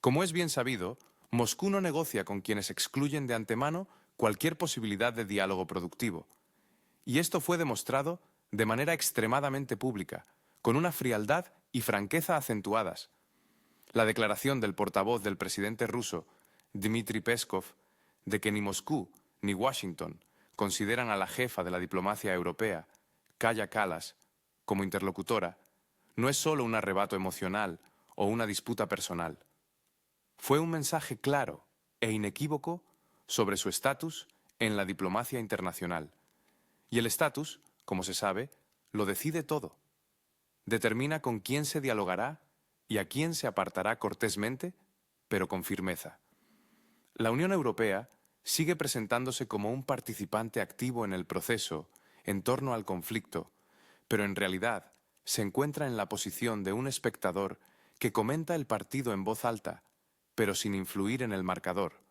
Como es bien sabido, Moscú no negocia con quienes excluyen de antemano cualquier posibilidad de diálogo productivo. Y esto fue demostrado de manera extremadamente pública, con una frialdad y franqueza acentuadas. La declaración del portavoz del presidente ruso, Dmitry Peskov, de que ni Moscú ni Washington consideran a la jefa de la diplomacia europea, Kaja Kallas, como interlocutora, no es solo un arrebato emocional o una disputa personal. Fue un mensaje claro e inequívoco sobre su estatus en la diplomacia internacional. Y el estatus, como se sabe, lo decide todo. Determina con quién se dialogará y a quién se apartará cortésmente, pero con firmeza. La Unión Europea sigue presentándose como un participante activo en el proceso en torno al conflicto, pero en realidad se encuentra en la posición de un espectador que comenta el partido en voz alta, pero sin influir en el marcador.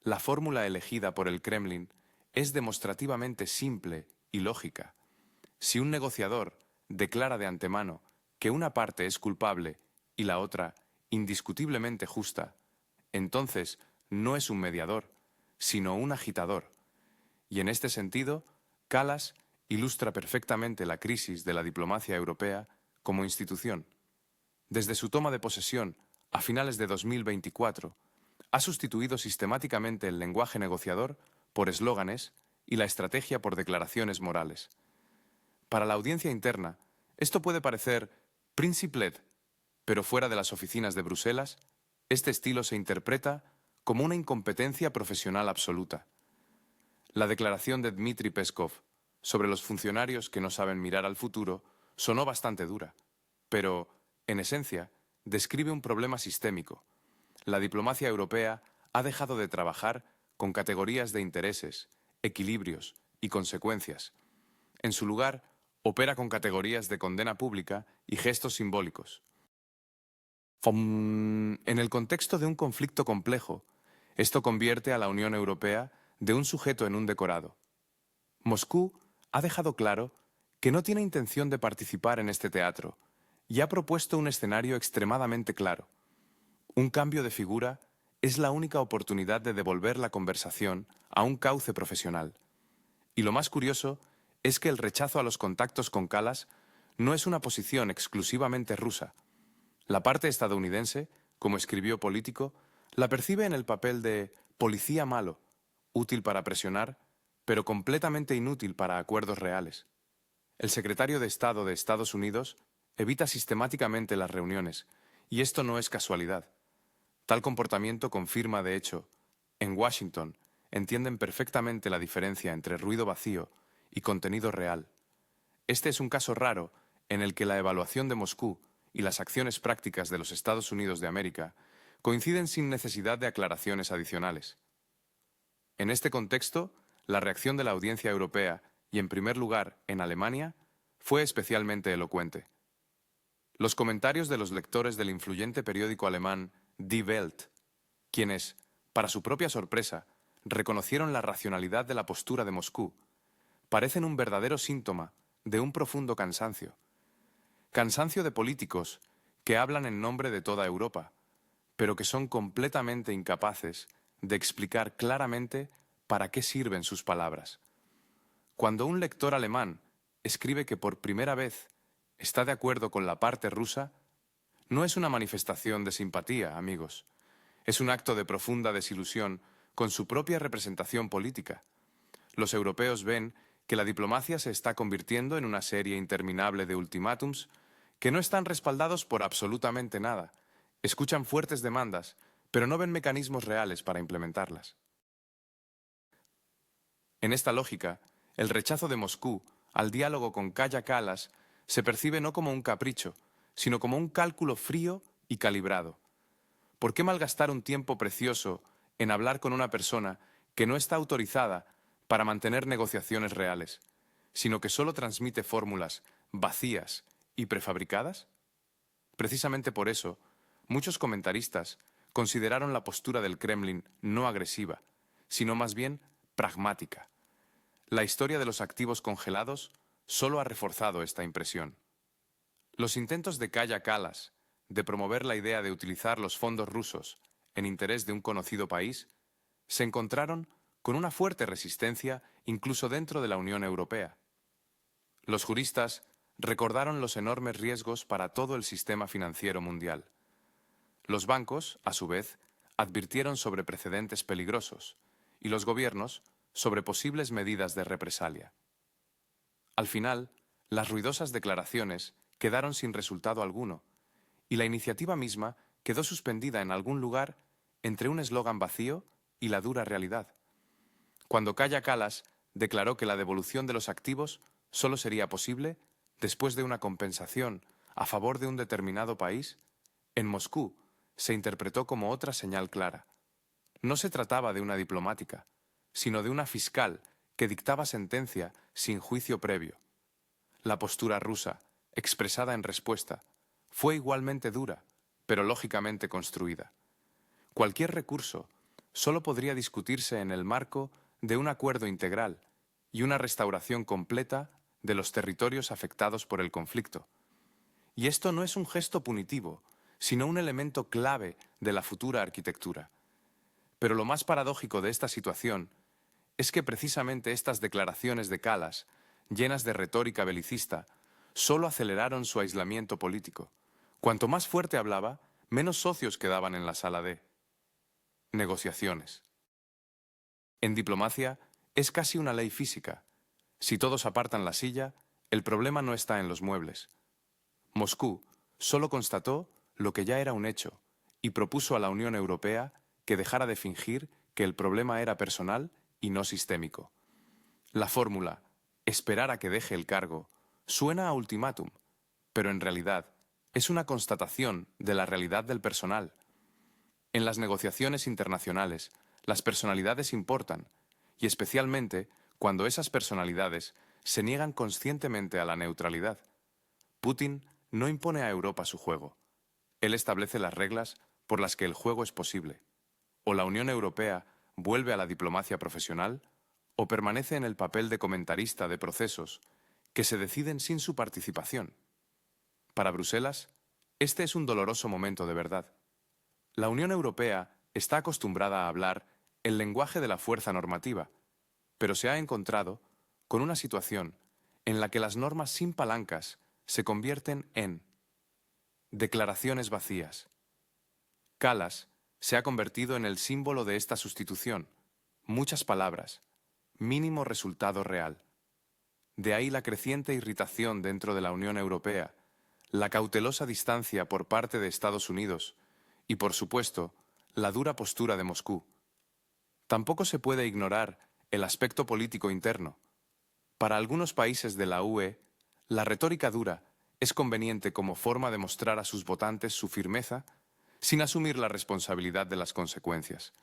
La fórmula elegida por el Kremlin es demostrativamente simple y lógica. Si un negociador declara de antemano que una parte es culpable y la otra indiscutiblemente justa, entonces no es un mediador, sino un agitador. Y en este sentido, Kallas ilustra perfectamente la crisis de la diplomacia europea como institución. Desde su toma de posesión a finales de 2024, ha sustituido sistemáticamente el lenguaje negociador por eslóganes y la estrategia por declaraciones morales. Para la audiencia interna, esto puede parecer principe-led, pero fuera de las oficinas de Bruselas, este estilo se interpreta como una incompetencia profesional absoluta. La declaración de Dmitry Peskov sobre los funcionarios que no saben mirar al futuro sonó bastante dura, pero, en esencia, describe un problema sistémico. La diplomacia europea ha dejado de trabajar con categorías de intereses, equilibrios y consecuencias. En su lugar, opera con categorías de condena pública y gestos simbólicos. En el contexto de un conflicto complejo, esto convierte a la Unión Europea de un sujeto en un decorado. Moscú ha dejado claro que no tiene intención de participar en este teatro y ha propuesto un escenario extremadamente claro. Un cambio de figura es la única oportunidad de devolver la conversación a un cauce profesional. Y lo más curioso es que el rechazo a los contactos con Kallas no es una posición exclusivamente rusa. La parte estadounidense, como escribió Político, la percibe en el papel de policía malo, útil para presionar, pero completamente inútil para acuerdos reales. El secretario de Estado de Estados Unidos evita sistemáticamente las reuniones, y esto no es casualidad. Tal comportamiento confirma, de hecho, en Washington entienden perfectamente la diferencia entre ruido vacío y contenido real. Este es un caso raro en el que la evaluación de Moscú y las acciones prácticas de los Estados Unidos de América coinciden sin necesidad de aclaraciones adicionales. En este contexto, la reacción de la audiencia europea y, en primer lugar, en Alemania, fue especialmente elocuente. Los comentarios de los lectores del influyente periódico alemán Die Welt, quienes, para su propia sorpresa, reconocieron la racionalidad de la postura de Moscú, parecen un verdadero síntoma de un profundo cansancio. Cansancio de políticos que hablan en nombre de toda Europa, pero que son completamente incapaces de explicar claramente para qué sirven sus palabras. Cuando un lector alemán escribe que por primera vez está de acuerdo con la parte rusa, no es una manifestación de simpatía, amigos. Es un acto de profunda desilusión con su propia representación política. Los europeos ven que la diplomacia se está convirtiendo en una serie interminable de ultimátums que no están respaldados por absolutamente nada. Escuchan fuertes demandas, pero no ven mecanismos reales para implementarlas. En esta lógica, el rechazo de Moscú al diálogo con Kaja Kallas se percibe no como un capricho, sino como un cálculo frío y calibrado. ¿Por qué malgastar un tiempo precioso en hablar con una persona que no está autorizada para mantener negociaciones reales, sino que solo transmite fórmulas vacías y prefabricadas? Precisamente por eso, muchos comentaristas consideraron la postura del Kremlin no agresiva, sino más bien pragmática. La historia de los activos congelados solo ha reforzado esta impresión. Los intentos de Kaja Kallas de promover la idea de utilizar los fondos rusos en interés de un conocido país, se encontraron con una fuerte resistencia incluso dentro de la Unión Europea. Los juristas recordaron los enormes riesgos para todo el sistema financiero mundial. Los bancos, a su vez, advirtieron sobre precedentes peligrosos y los gobiernos sobre posibles medidas de represalia. Al final, las ruidosas declaraciones quedaron sin resultado alguno y la iniciativa misma quedó suspendida en algún lugar entre un eslogan vacío y la dura realidad. Cuando Kaja Kallas declaró que la devolución de los activos solo sería posible después de una compensación a favor de un determinado país, en Moscú se interpretó como otra señal clara. No se trataba de una diplomática, sino de una fiscal que dictaba sentencia sin juicio previo. La postura rusa, expresada en respuesta, fue igualmente dura, pero lógicamente construida. Cualquier recurso solo podría discutirse en el marco de un acuerdo integral y una restauración completa de los territorios afectados por el conflicto. Y esto no es un gesto punitivo, sino un elemento clave de la futura arquitectura. Pero lo más paradójico de esta situación es que precisamente estas declaraciones de Kallas, llenas de retórica belicista, solo aceleraron su aislamiento político. Cuanto más fuerte hablaba, menos socios quedaban en la sala de negociaciones. En diplomacia es casi una ley física. Si todos apartan la silla, el problema no está en los muebles. Moscú solo constató lo que ya era un hecho y propuso a la Unión Europea que dejara de fingir que el problema era personal y no sistémico. La fórmula «esperar a que deje el cargo» suena a ultimátum, pero en realidad es una constatación de la realidad del personal. En las negociaciones internacionales, las personalidades importan, y especialmente cuando esas personalidades se niegan conscientemente a la neutralidad. Putin no impone a Europa su juego. Él establece las reglas por las que el juego es posible. O la Unión Europea vuelve a la diplomacia profesional, o permanece en el papel de comentarista de procesos que se deciden sin su participación. Para Bruselas, este es un doloroso momento de verdad. La Unión Europea está acostumbrada a hablar el lenguaje de la fuerza normativa, pero se ha encontrado con una situación en la que las normas sin palancas se convierten en declaraciones vacías. Kallas se ha convertido en el símbolo de esta sustitución. Muchas palabras, mínimo resultado real. De ahí la creciente irritación dentro de la Unión Europea, la cautelosa distancia por parte de Estados Unidos y, por supuesto, la dura postura de Moscú. Tampoco se puede ignorar el aspecto político interno. Para algunos países de la UE, la retórica dura es conveniente como forma de mostrar a sus votantes su firmeza sin asumir la responsabilidad de las consecuencias.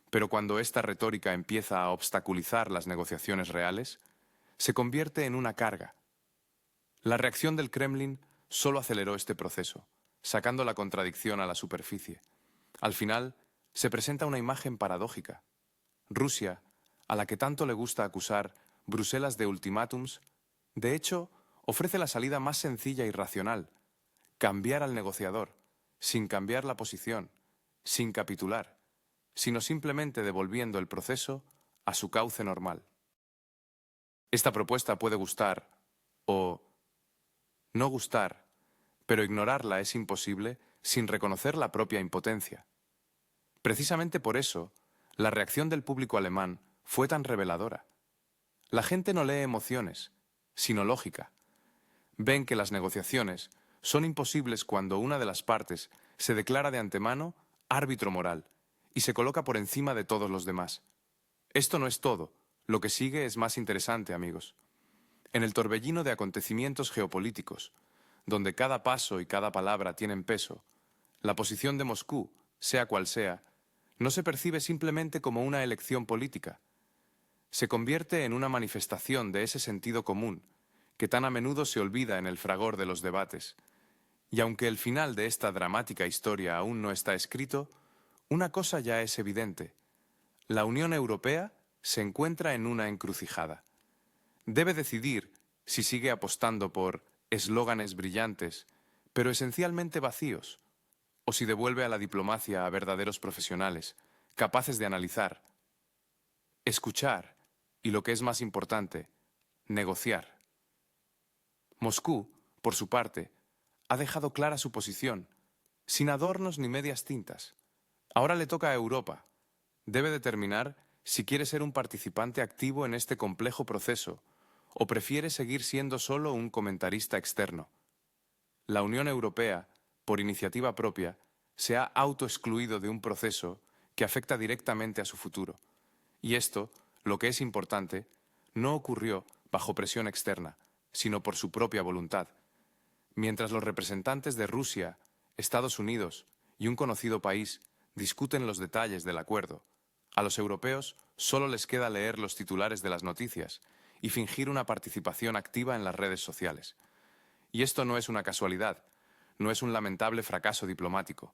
Pero cuando esta retórica empieza a obstaculizar las negociaciones reales, se convierte en una carga. La reacción del Kremlin solo aceleró este proceso, sacando la contradicción a la superficie. Al final, se presenta una imagen paradójica. Rusia, a la que tanto le gusta acusar Bruselas de ultimátums, de hecho, ofrece la salida más sencilla y racional: cambiar al negociador, sin cambiar la posición, sin capitular, sino simplemente devolviendo el proceso a su cauce normal. Esta propuesta puede gustar o no gustar, pero ignorarla es imposible sin reconocer la propia impotencia. Precisamente por eso, la reacción del público alemán fue tan reveladora. La gente no lee emociones, sino lógica. Ven que las negociaciones son imposibles cuando una de las partes se declara de antemano árbitro moral y se coloca por encima de todos los demás. Esto no es todo. Lo que sigue es más interesante, amigos. En el torbellino de acontecimientos geopolíticos, donde cada paso y cada palabra tienen peso, la posición de Moscú, sea cual sea, no se percibe simplemente como una elección política. Se convierte en una manifestación de ese sentido común que tan a menudo se olvida en el fragor de los debates. Y aunque el final de esta dramática historia aún no está escrito, una cosa ya es evidente. La Unión Europea se encuentra en una encrucijada. Debe decidir si sigue apostando por eslóganes brillantes, pero esencialmente vacíos, o si devuelve a la diplomacia a verdaderos profesionales, capaces de analizar, escuchar y, lo que es más importante, negociar. Moscú, por su parte, ha dejado clara su posición, sin adornos ni medias tintas. Ahora le toca a Europa. Debe determinar si quiere ser un participante activo en este complejo proceso o prefiere seguir siendo solo un comentarista externo. La Unión Europea, por iniciativa propia, se ha autoexcluido de un proceso que afecta directamente a su futuro. Y esto, lo que es importante, no ocurrió bajo presión externa, sino por su propia voluntad. Mientras los representantes de Rusia, Estados Unidos y un conocido país discuten los detalles del acuerdo, a los europeos solo les queda leer los titulares de las noticias y fingir una participación activa en las redes sociales. Y esto no es una casualidad, no es un lamentable fracaso diplomático,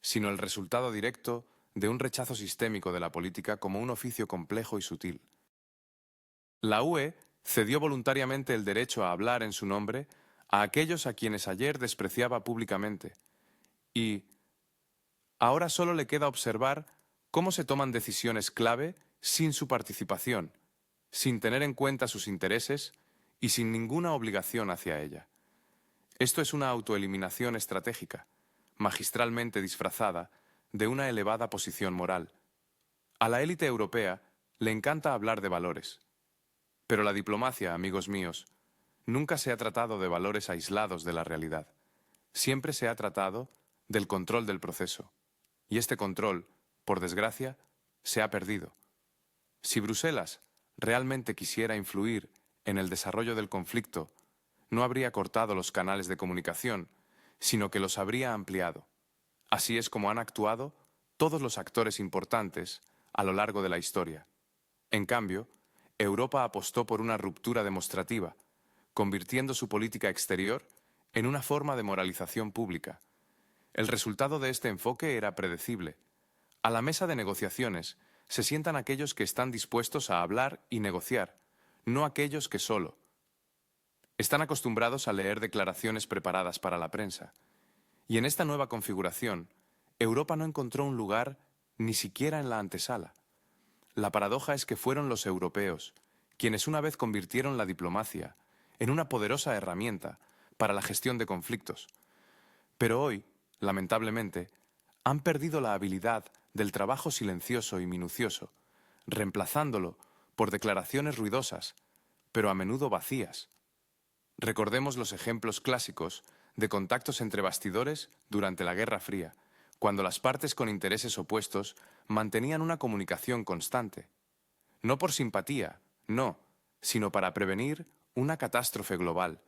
sino el resultado directo de un rechazo sistémico de la política como un oficio complejo y sutil. La UE cedió voluntariamente el derecho a hablar en su nombre a aquellos a quienes ayer despreciaba públicamente, y ahora solo le queda observar cómo se toman decisiones clave sin su participación, sin tener en cuenta sus intereses y sin ninguna obligación hacia ella. Esto es una autoeliminación estratégica, magistralmente disfrazada de una elevada posición moral. A la élite europea le encanta hablar de valores, pero la diplomacia, amigos míos, nunca se ha tratado de valores aislados de la realidad. Siempre se ha tratado del control del proceso. Y este control, por desgracia, se ha perdido. Si Bruselas realmente quisiera influir en el desarrollo del conflicto, no habría cortado los canales de comunicación, sino que los habría ampliado. Así es como han actuado todos los actores importantes a lo largo de la historia. En cambio, Europa apostó por una ruptura demostrativa, convirtiendo su política exterior en una forma de moralización pública. El resultado de este enfoque era predecible. A la mesa de negociaciones se sientan aquellos que están dispuestos a hablar y negociar, no aquellos que solo están acostumbrados a leer declaraciones preparadas para la prensa. Y en esta nueva configuración, Europa no encontró un lugar ni siquiera en la antesala. La paradoja es que fueron los europeos quienes una vez convirtieron la diplomacia en una poderosa herramienta para la gestión de conflictos. Pero hoy, lamentablemente, han perdido la habilidad del trabajo silencioso y minucioso, reemplazándolo por declaraciones ruidosas, pero a menudo vacías. Recordemos los ejemplos clásicos de contactos entre bastidores durante la Guerra Fría, cuando las partes con intereses opuestos mantenían una comunicación constante. No por simpatía, no, sino para prevenir una catástrofe global.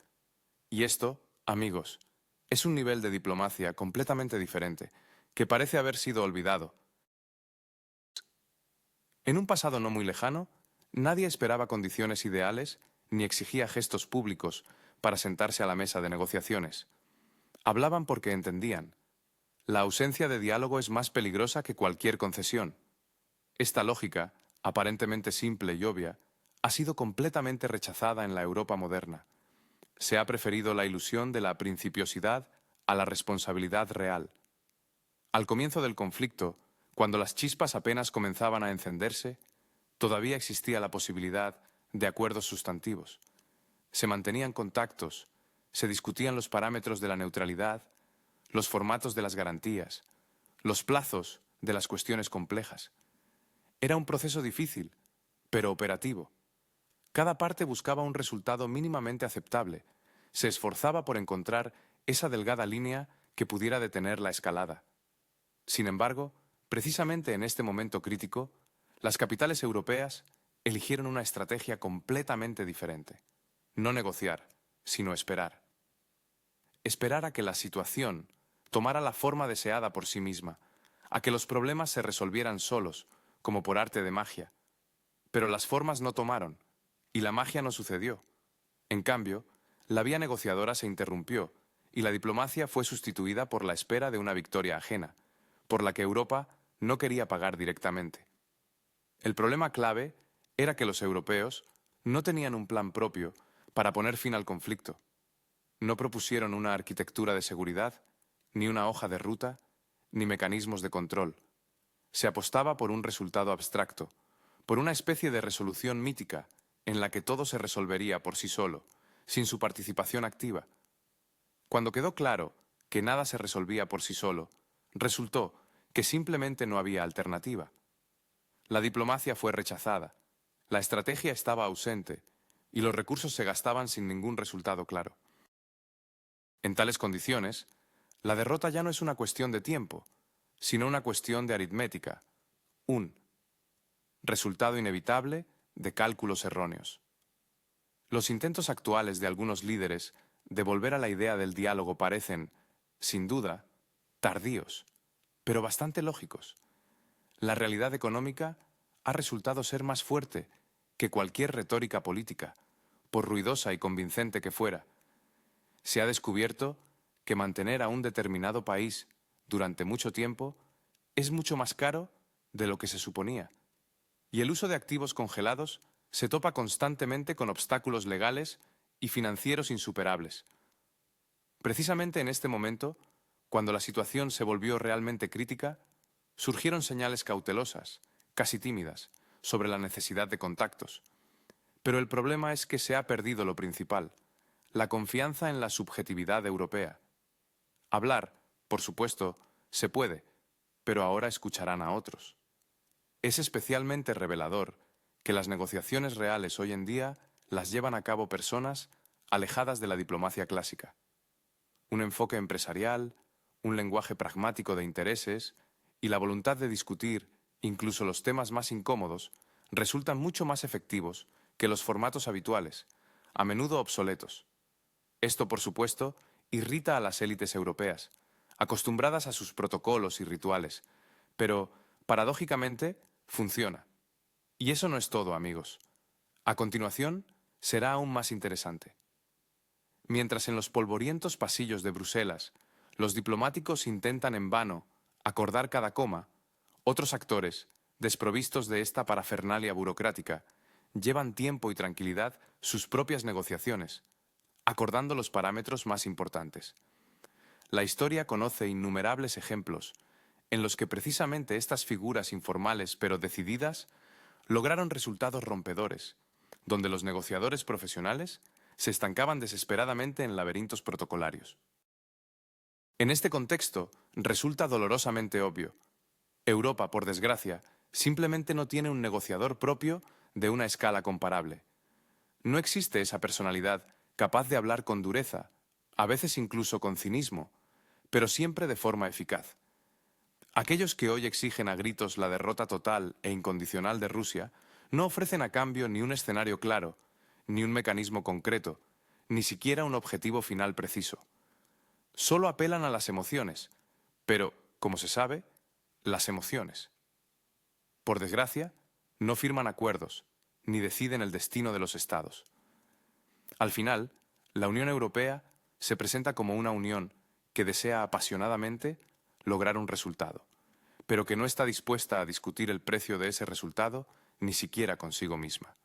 Y esto, amigos, es un nivel de diplomacia completamente diferente, que parece haber sido olvidado. En un pasado no muy lejano, nadie esperaba condiciones ideales ni exigía gestos públicos para sentarse a la mesa de negociaciones. Hablaban porque entendían. La ausencia de diálogo es más peligrosa que cualquier concesión. Esta lógica, aparentemente simple y obvia, ha sido completamente rechazada en la Europa moderna. Se ha preferido la ilusión de la principiosidad a la responsabilidad real. Al comienzo del conflicto, cuando las chispas apenas comenzaban a encenderse, todavía existía la posibilidad de acuerdos sustantivos. Se mantenían contactos, se discutían los parámetros de la neutralidad, los formatos de las garantías, los plazos de las cuestiones complejas. Era un proceso difícil, pero operativo. Cada parte buscaba un resultado mínimamente aceptable, se esforzaba por encontrar esa delgada línea que pudiera detener la escalada. Sin embargo, precisamente en este momento crítico, las capitales europeas eligieron una estrategia completamente diferente. No negociar, sino esperar. Esperar a que la situación tomara la forma deseada por sí misma, a que los problemas se resolvieran solos, como por arte de magia. Pero las formas no tomaron, y la magia no sucedió. En cambio, la vía negociadora se interrumpió, y la diplomacia fue sustituida por la espera de una victoria ajena, por la que Europa no quería pagar directamente. El problema clave era que los europeos no tenían un plan propio para poner fin al conflicto. no propusieron una arquitectura de seguridad, ni una hoja de ruta, ni mecanismos de control. Se apostaba por un resultado abstracto, por una especie de resolución mítica en la que todo se resolvería por sí solo, sin su participación activa. Cuando quedó claro que nada se resolvía por sí solo, resultó que simplemente no había alternativa. La diplomacia fue rechazada, la estrategia estaba ausente y los recursos se gastaban sin ningún resultado claro. En tales condiciones, la derrota ya no es una cuestión de tiempo, sino una cuestión de aritmética, un resultado inevitable de cálculos erróneos. Los intentos actuales de algunos líderes de volver a la idea del diálogo parecen, sin duda, tardíos, pero bastante lógicos. La realidad económica ha resultado ser más fuerte que cualquier retórica política, por ruidosa y convincente que fuera. Se ha descubierto que mantener a un determinado país durante mucho tiempo es mucho más caro de lo que se suponía, y el uso de activos congelados se topa constantemente con obstáculos legales y financieros insuperables. Precisamente en este momento, cuando la situación se volvió realmente crítica, surgieron señales cautelosas, casi tímidas, sobre la necesidad de contactos. Pero el problema es que se ha perdido lo principal, la confianza en la subjetividad europea. Hablar, por supuesto, se puede, pero ahora escucharán a otros. Es especialmente revelador que las negociaciones reales hoy en día las llevan a cabo personas alejadas de la diplomacia clásica. Un enfoque empresarial, un lenguaje pragmático de intereses y la voluntad de discutir incluso los temas más incómodos resultan mucho más efectivos que los formatos habituales, a menudo obsoletos. Esto, por supuesto, irrita a las élites europeas, acostumbradas a sus protocolos y rituales, pero, paradójicamente, funciona. Y eso no es todo, amigos. A continuación, será aún más interesante. Mientras en los polvorientos pasillos de Bruselas los diplomáticos intentan en vano acordar cada coma, otros actores, desprovistos de esta parafernalia burocrática, llevan tiempo y tranquilidad sus propias negociaciones, acordando los parámetros más importantes. La historia conoce innumerables ejemplos en los que precisamente estas figuras informales pero decididas lograron resultados rompedores, donde los negociadores profesionales se estancaban desesperadamente en laberintos protocolarios. En este contexto, resulta dolorosamente obvio. Europa, por desgracia, simplemente no tiene un negociador propio de una escala comparable. No existe esa personalidad capaz de hablar con dureza, a veces incluso con cinismo, pero siempre de forma eficaz. Aquellos que hoy exigen a gritos la derrota total e incondicional de Rusia no ofrecen a cambio ni un escenario claro, ni un mecanismo concreto, ni siquiera un objetivo final preciso. Solo apelan a las emociones, pero, como se sabe, las emociones. Por desgracia, no firman acuerdos, ni deciden el destino de los estados. Al final, la Unión Europea se presenta como una unión que desea apasionadamente lograr un resultado, pero que no está dispuesta a discutir el precio de ese resultado ni siquiera consigo misma.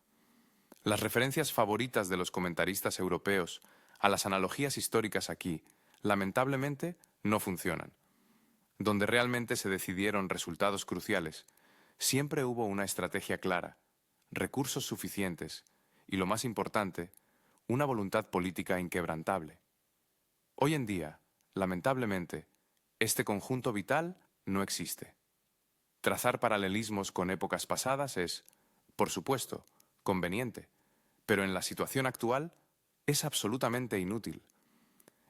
Las referencias favoritas de los comentaristas europeos a las analogías históricas aquí, lamentablemente, no funcionan. Donde realmente se decidieron resultados cruciales, siempre hubo una estrategia clara, recursos suficientes y, lo más importante, una voluntad política inquebrantable. Hoy en día, lamentablemente, este conjunto vital no existe. Trazar paralelismos con épocas pasadas es, por supuesto, conveniente, pero en la situación actual es absolutamente inútil.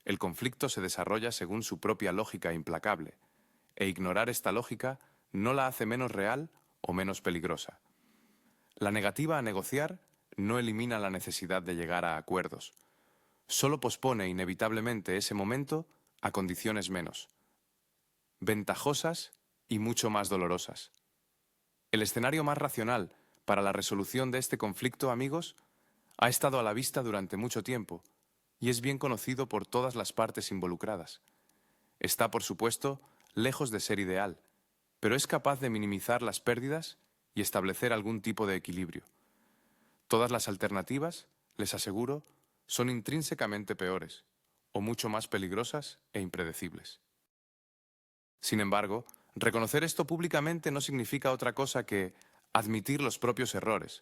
El conflicto se desarrolla según su propia lógica implacable, e ignorar esta lógica no la hace menos real o menos peligrosa. La negativa a negociar no elimina la necesidad de llegar a acuerdos. Solo pospone inevitablemente ese momento a condiciones menos ventajosas y mucho más dolorosas. El escenario más racional para la resolución de este conflicto, amigos, ha estado a la vista durante mucho tiempo y es bien conocido por todas las partes involucradas. Está, por supuesto, lejos de ser ideal, pero es capaz de minimizar las pérdidas y establecer algún tipo de equilibrio. Todas las alternativas, les aseguro, son intrínsecamente peores, o mucho más peligrosas e impredecibles. Sin embargo, reconocer esto públicamente no significa otra cosa que admitir los propios errores,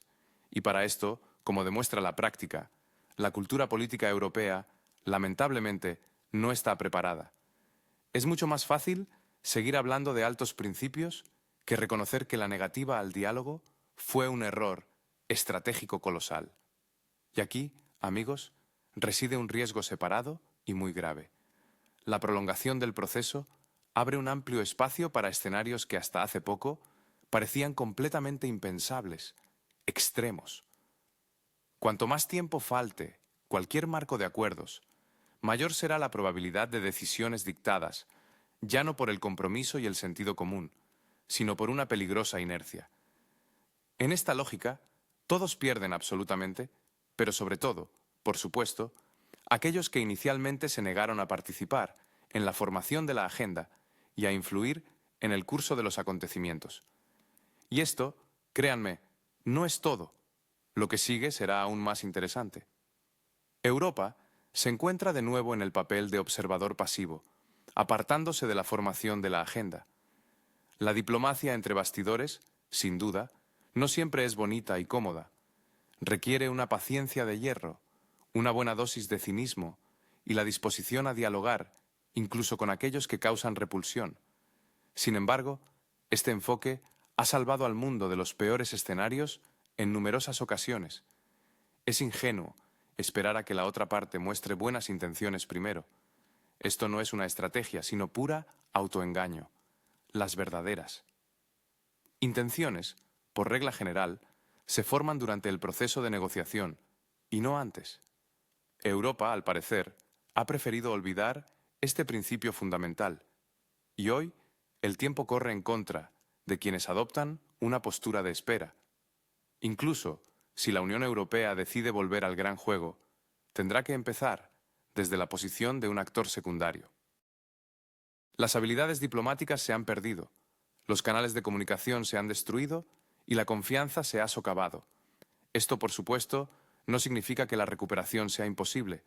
y para esto, como demuestra la práctica, la cultura política europea, lamentablemente, no está preparada. Es mucho más fácil seguir hablando de altos principios que reconocer que la negativa al diálogo fue un error estratégico colosal. Y aquí, amigos, reside un riesgo separado y muy grave. La prolongación del proceso abre un amplio espacio para escenarios que hasta hace poco parecían completamente impensables, extremos. Cuanto más tiempo falte cualquier marco de acuerdos, mayor será la probabilidad de decisiones dictadas, ya no por el compromiso y el sentido común, sino por una peligrosa inercia. En esta lógica, todos pierden absolutamente, pero sobre todo, por supuesto, aquellos que inicialmente se negaron a participar en la formación de la agenda y a influir en el curso de los acontecimientos. Y esto, créanme, no es todo. Lo que sigue será aún más interesante. Europa se encuentra de nuevo en el papel de observador pasivo, apartándose de la formación de la agenda. La diplomacia entre bastidores, sin duda, no siempre es bonita y cómoda. Requiere una paciencia de hierro, una buena dosis de cinismo y la disposición a dialogar, incluso con aquellos que causan repulsión. Sin embargo, este enfoque ha salvado al mundo de los peores escenarios en numerosas ocasiones. Es ingenuo esperar a que la otra parte muestre buenas intenciones primero. Esto no es una estrategia, sino pura autoengaño. Las verdaderas intenciones, por regla general, se forman durante el proceso de negociación, y no antes. Europa, al parecer, ha preferido olvidar este principio fundamental, y hoy el tiempo corre en contra de quienes adoptan una postura de espera. Incluso si la Unión Europea decide volver al gran juego, tendrá que empezar desde la posición de un actor secundario. Las habilidades diplomáticas se han perdido, los canales de comunicación se han destruido y la confianza se ha socavado. Esto, por supuesto, no significa que la recuperación sea imposible,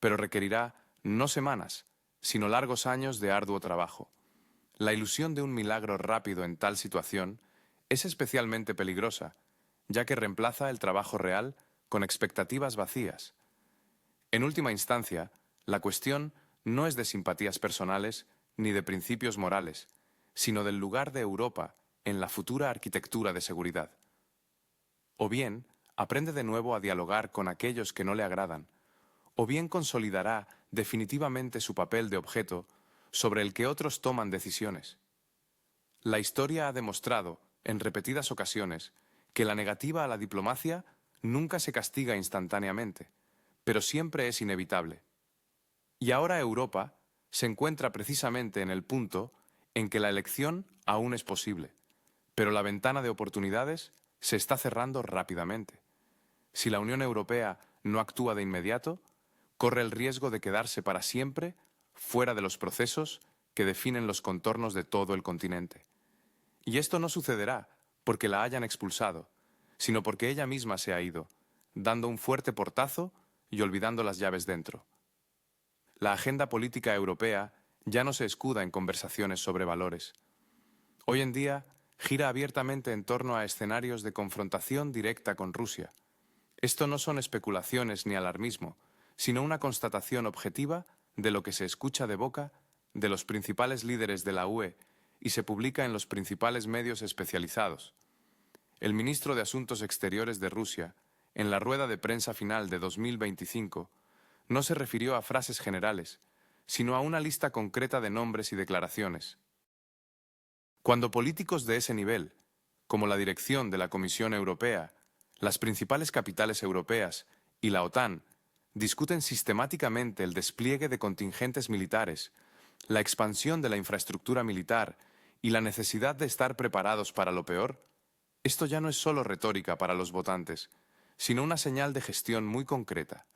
pero requerirá no semanas, sino largos años de arduo trabajo. La ilusión de un milagro rápido en tal situación es especialmente peligrosa, ya que reemplaza el trabajo real con expectativas vacías. En última instancia, la cuestión no es de simpatías personales ni de principios morales, sino del lugar de Europa en la futura arquitectura de seguridad. O bien, aprende de nuevo a dialogar con aquellos que no le agradan, o bien consolidará definitivamente su papel de objeto sobre el que otros toman decisiones. La historia ha demostrado, en repetidas ocasiones, que la negativa a la diplomacia nunca se castiga instantáneamente, pero siempre es inevitable. Y ahora Europa se encuentra precisamente en el punto en que la elección aún es posible, pero la ventana de oportunidades se está cerrando rápidamente. Si la Unión Europea no actúa de inmediato, corre el riesgo de quedarse para siempre fuera de los procesos que definen los contornos de todo el continente. Y esto no sucederá porque la hayan expulsado, sino porque ella misma se ha ido, dando un fuerte portazo y olvidando las llaves dentro. La agenda política europea ya no se escuda en conversaciones sobre valores. Hoy en día gira abiertamente en torno a escenarios de confrontación directa con Rusia. Esto no son especulaciones ni alarmismo, sino una constatación objetiva de lo que se escucha de boca de los principales líderes de la UE y se publica en los principales medios especializados. El ministro de Asuntos Exteriores de Rusia, en la rueda de prensa final de 2025, no se refirió a frases generales, sino a una lista concreta de nombres y declaraciones. Cuando políticos de ese nivel, como la dirección de la Comisión Europea, las principales capitales europeas y la OTAN, discuten sistemáticamente el despliegue de contingentes militares, la expansión de la infraestructura militar y la necesidad de estar preparados para lo peor, esto ya no es solo retórica para los votantes, sino una señal de gestión muy concreta.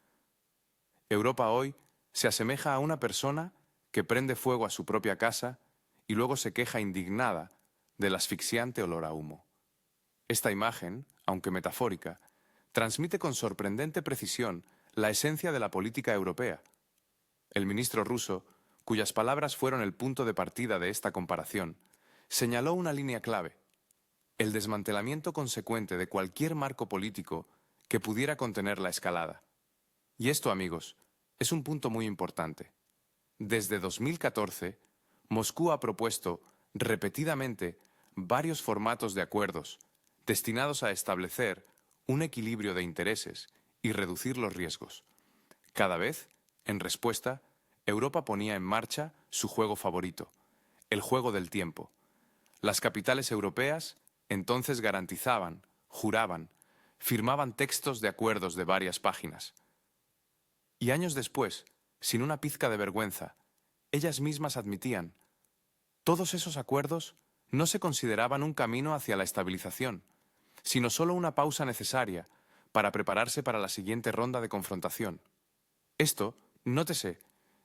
Europa hoy se asemeja a una persona que prende fuego a su propia casa y luego se queja indignada del asfixiante olor a humo. Esta imagen, aunque metafórica, transmite con sorprendente precisión la esencia de la política europea. el ministro ruso, cuyas palabras fueron el punto de partida de esta comparación, señaló una línea clave: el desmantelamiento consecuente de cualquier marco político que pudiera contener la escalada. Y esto, amigos, es un punto muy importante. Desde 2014, Moscú ha propuesto repetidamente varios formatos de acuerdos destinados a establecer un equilibrio de intereses y reducir los riesgos. Cada vez, en respuesta, Europa ponía en marcha su juego favorito, el juego del tiempo. Las capitales europeas entonces garantizaban, juraban, firmaban textos de acuerdos de varias páginas. Y años después, sin una pizca de vergüenza, ellas mismas admitían: todos esos acuerdos no se consideraban un camino hacia la estabilización, sino solo una pausa necesaria para prepararse para la siguiente ronda de confrontación. Esto, nótese,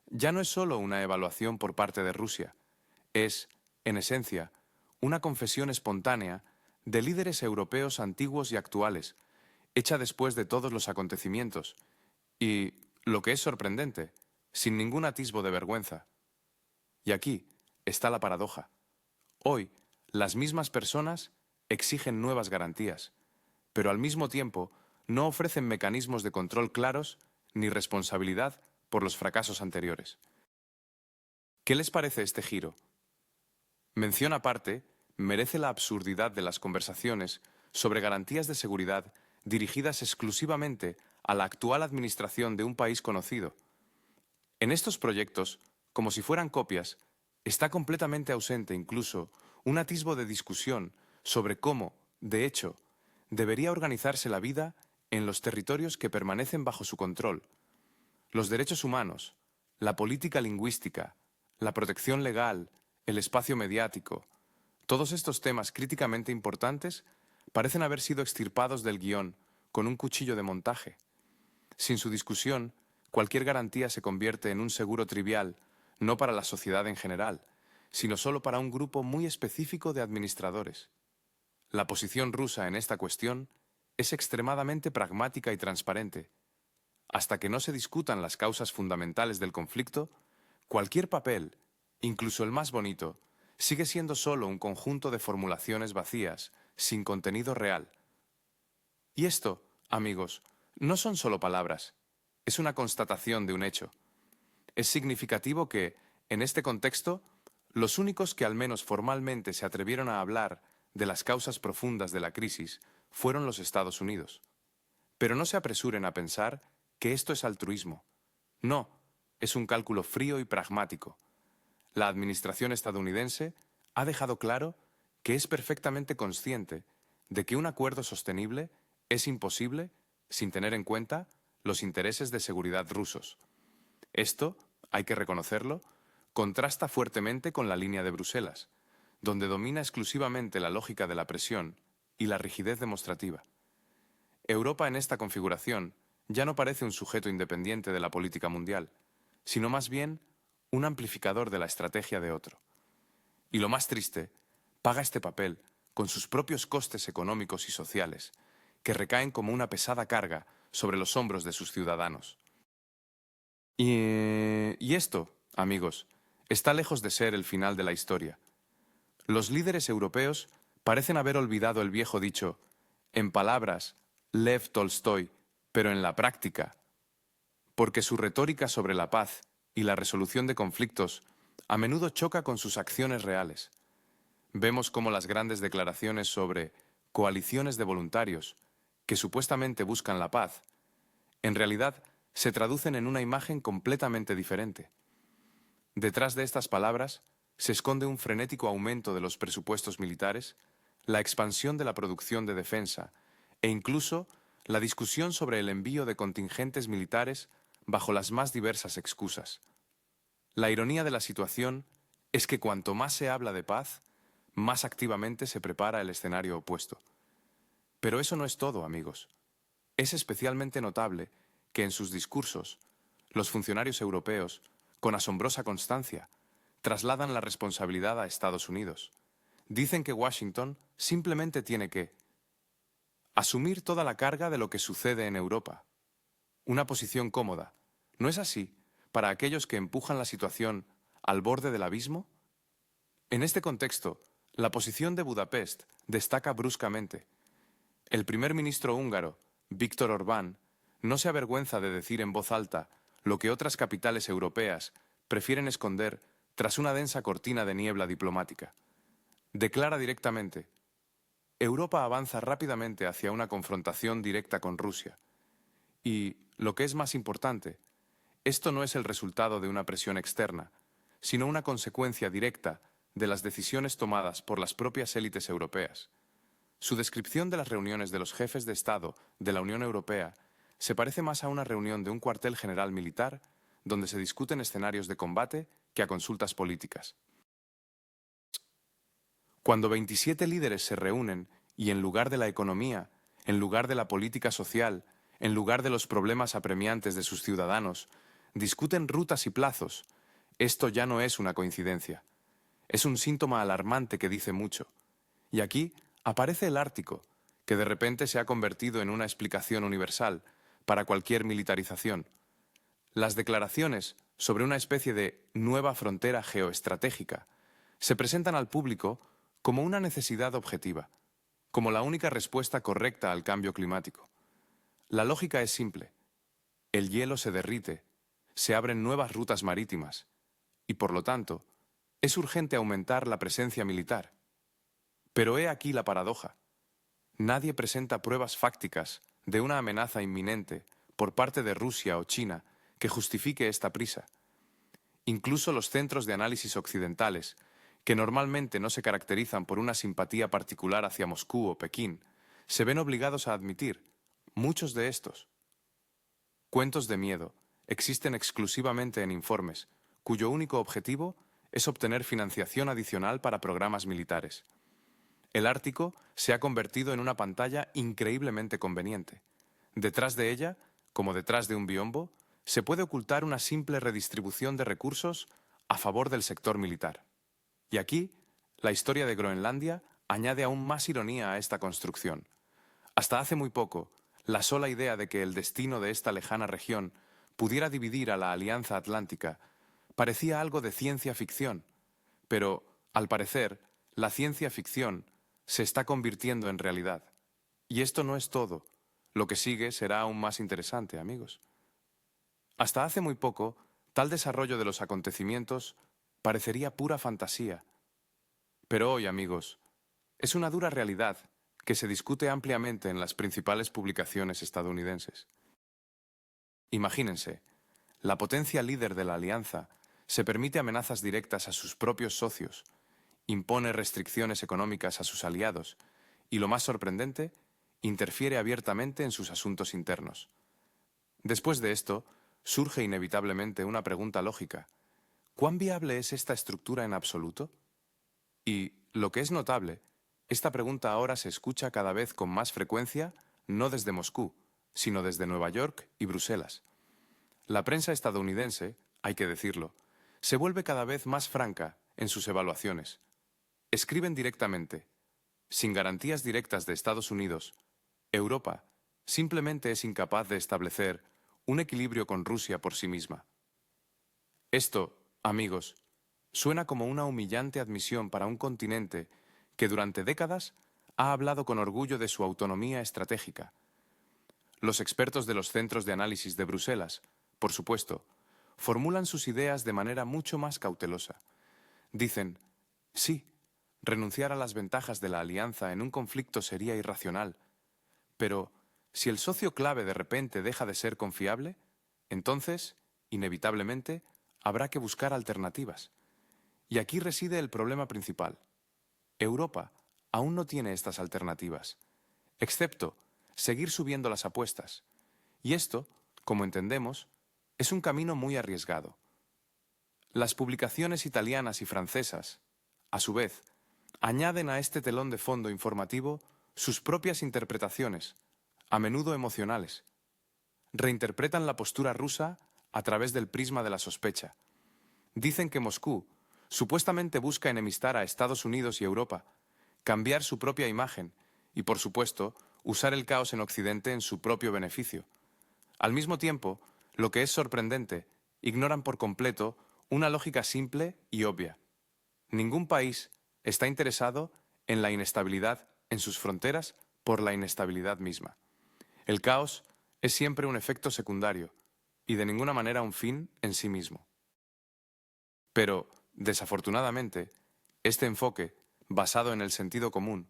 ya no es solo una evaluación por parte de Rusia, es, en esencia, una confesión espontánea de líderes europeos antiguos y actuales, hecha después de todos los acontecimientos, y, lo que es sorprendente, sin ningún atisbo de vergüenza. Y aquí está la paradoja. Hoy, las mismas personas exigen nuevas garantías, pero al mismo tiempo no ofrecen mecanismos de control claros ni responsabilidad por los fracasos anteriores. ¿Qué les parece este giro? Mención aparte merece la absurdidad de las conversaciones sobre garantías de seguridad dirigidas exclusivamente a la actual administración de un país conocido. En estos proyectos, como si fueran copias, está completamente ausente incluso un atisbo de discusión sobre cómo, de hecho, debería organizarse la vida en los territorios que permanecen bajo su control. Los derechos humanos, la política lingüística, la protección legal, el espacio mediático, todos estos temas críticamente importantes parecen haber sido extirpados del guión con un cuchillo de montaje. Sin su discusión, cualquier garantía se convierte en un seguro trivial, no para la sociedad en general, sino solo para un grupo muy específico de administradores. La posición rusa en esta cuestión es extremadamente pragmática y transparente. Hasta que no se discutan las causas fundamentales del conflicto, cualquier papel, incluso el más bonito, sigue siendo solo un conjunto de formulaciones vacías, sin contenido real. Y esto, amigos, no son solo palabras, es una constatación de un hecho. Es significativo que, en este contexto, los únicos que al menos formalmente se atrevieron a hablar de las causas profundas de la crisis fueron los Estados Unidos. Pero no se apresuren a pensar que esto es altruismo. No, es un cálculo frío y pragmático. La administración estadounidense ha dejado claro que es perfectamente consciente de que un acuerdo sostenible es imposible sin tener en cuenta los intereses de seguridad rusos. Esto, hay que reconocerlo, contrasta fuertemente con la línea de Bruselas, donde domina exclusivamente la lógica de la presión y la rigidez demostrativa. Europa en esta configuración ya no parece un sujeto independiente de la política mundial, sino más bien un amplificador de la estrategia de otro. Y lo más triste, paga este papel con sus propios costes económicos y sociales, que recaen como una pesada carga sobre los hombros de sus ciudadanos. Y esto, amigos, está lejos de ser el final de la historia. Los líderes europeos parecen haber olvidado el viejo dicho: en palabras, Lev Tolstoy, pero en la práctica, porque su retórica sobre la paz y la resolución de conflictos a menudo choca con sus acciones reales. Vemos cómo las grandes declaraciones sobre coaliciones de voluntarios, que supuestamente buscan la paz, en realidad se traducen en una imagen completamente diferente. Detrás de estas palabras se esconde un frenético aumento de los presupuestos militares, la expansión de la producción de defensa e incluso la discusión sobre el envío de contingentes militares bajo las más diversas excusas. La ironía de la situación es que cuanto más se habla de paz, más activamente se prepara el escenario opuesto. Pero eso no es todo, amigos. Es especialmente notable que en sus discursos, los funcionarios europeos, con asombrosa constancia, trasladan la responsabilidad a Estados Unidos. Dicen que Washington simplemente tiene que asumir toda la carga de lo que sucede en Europa. Una posición cómoda. ¿No es así? para aquellos que empujan la situación al borde del abismo? En este contexto, la posición de Budapest destaca bruscamente. El primer ministro húngaro, Viktor Orbán, no se avergüenza de decir en voz alta lo que otras capitales europeas prefieren esconder tras una densa cortina de niebla diplomática. Declara directamente: Europa avanza rápidamente hacia una confrontación directa con Rusia. Y, lo que es más importante, esto no es el resultado de una presión externa, sino una consecuencia directa de las decisiones tomadas por las propias élites europeas. Su descripción de las reuniones de los jefes de Estado de la Unión Europea se parece más a una reunión de un cuartel general militar donde se discuten escenarios de combate que a consultas políticas. Cuando 27 líderes se reúnen y en lugar de la economía, en lugar de la política social, en lugar de los problemas apremiantes de sus ciudadanos, discuten rutas y plazos, esto ya no es una coincidencia. Es un síntoma alarmante que dice mucho. Y aquí aparece el Ártico, que de repente se ha convertido en una explicación universal para cualquier militarización. Las declaraciones sobre una especie de nueva frontera geoestratégica se presentan al público como una necesidad objetiva, como la única respuesta correcta al cambio climático. La lógica es simple. El hielo se derrite, se abren nuevas rutas marítimas y, por lo tanto, es urgente aumentar la presencia militar. Pero he aquí la paradoja. Nadie presenta pruebas fácticas de una amenaza inminente por parte de Rusia o China que justifique esta prisa. Incluso los centros de análisis occidentales, que normalmente no se caracterizan por una simpatía particular hacia Moscú o Pekín, se ven obligados a admitir, muchos de estos, cuentos de miedo existen exclusivamente en informes, cuyo único objetivo es obtener financiación adicional para programas militares. El Ártico se ha convertido en una pantalla increíblemente conveniente. Detrás de ella, como detrás de un biombo, se puede ocultar una simple redistribución de recursos a favor del sector militar. Y aquí, la historia de Groenlandia añade aún más ironía a esta construcción. Hasta hace muy poco, la sola idea de que el destino de esta lejana región pudiera dividir a la Alianza Atlántica parecía algo de ciencia ficción, pero, al parecer, la ciencia ficción se está convirtiendo en realidad. Y esto no es todo. Lo que sigue será aún más interesante, amigos. Hasta hace muy poco, tal desarrollo de los acontecimientos parecería pura fantasía. Pero hoy, amigos, es una dura realidad que se discute ampliamente en las principales publicaciones estadounidenses. Imagínense, la potencia líder de la alianza se permite amenazas directas a sus propios socios, impone restricciones económicas a sus aliados y, lo más sorprendente, interfiere abiertamente en sus asuntos internos. Después de esto, surge inevitablemente una pregunta lógica. ¿Cuán viable es esta estructura en absoluto? Y, lo que es notable, esta pregunta ahora se escucha cada vez con más frecuencia, no desde Moscú, sino desde Nueva York y Bruselas. La prensa estadounidense, hay que decirlo, se vuelve cada vez más franca en sus evaluaciones. Escriben directamente: sin garantías directas de Estados Unidos, Europa simplemente es incapaz de establecer un equilibrio con Rusia por sí misma. Esto, amigos, suena como una humillante admisión para un continente que durante décadas ha hablado con orgullo de su autonomía estratégica. Los expertos de los centros de análisis de Bruselas, por supuesto, formulan sus ideas de manera mucho más cautelosa. Dicen: sí, renunciar a las ventajas de la alianza en un conflicto sería irracional, pero si el socio clave de repente deja de ser confiable, entonces, inevitablemente, habrá que buscar alternativas. Y aquí reside el problema principal. Europa aún no tiene estas alternativas, excepto seguir subiendo las apuestas. Y esto, como entendemos, es un camino muy arriesgado. Las publicaciones italianas y francesas, a su vez, añaden a este telón de fondo informativo sus propias interpretaciones, a menudo emocionales. Reinterpretan la postura rusa a través del prisma de la sospecha. Dicen que Moscú supuestamente busca enemistar a Estados Unidos y Europa, cambiar su propia imagen y, por supuesto, usar el caos en Occidente en su propio beneficio. Al mismo tiempo, lo que es sorprendente ignoran por completo una lógica simple y obvia. Ningún país está interesado en la inestabilidad en sus fronteras por la inestabilidad misma. El caos es siempre un efecto secundario y de ninguna manera un fin en sí mismo. Pero, desafortunadamente, este enfoque, basado en el sentido común,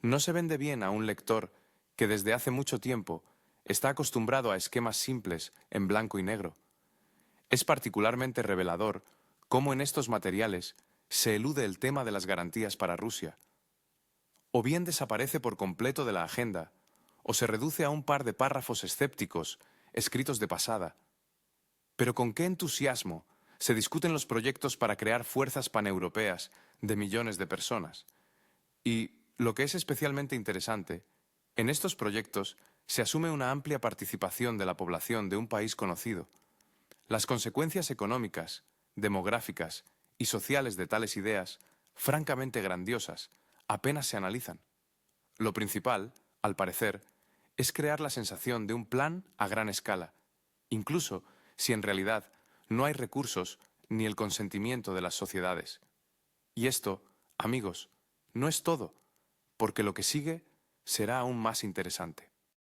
no se vende bien a un lector que desde hace mucho tiempo está acostumbrado a esquemas simples en blanco y negro. Es particularmente revelador cómo en estos materiales se elude el tema de las garantías para Rusia. O bien desaparece por completo de la agenda, o se reduce a un par de párrafos escépticos, escritos de pasada. Pero con qué entusiasmo se discuten los proyectos para crear fuerzas paneuropeas de millones de personas. Y, lo que es especialmente interesante, en estos proyectos se asume una amplia participación de la población de un país conocido. Las consecuencias económicas, demográficas y sociales de tales ideas, francamente grandiosas, apenas se analizan. Lo principal, al parecer, es crear la sensación de un plan a gran escala, incluso si en realidad no hay recursos ni el consentimiento de las sociedades. Y esto, amigos, no es todo, porque lo que sigue será aún más interesante.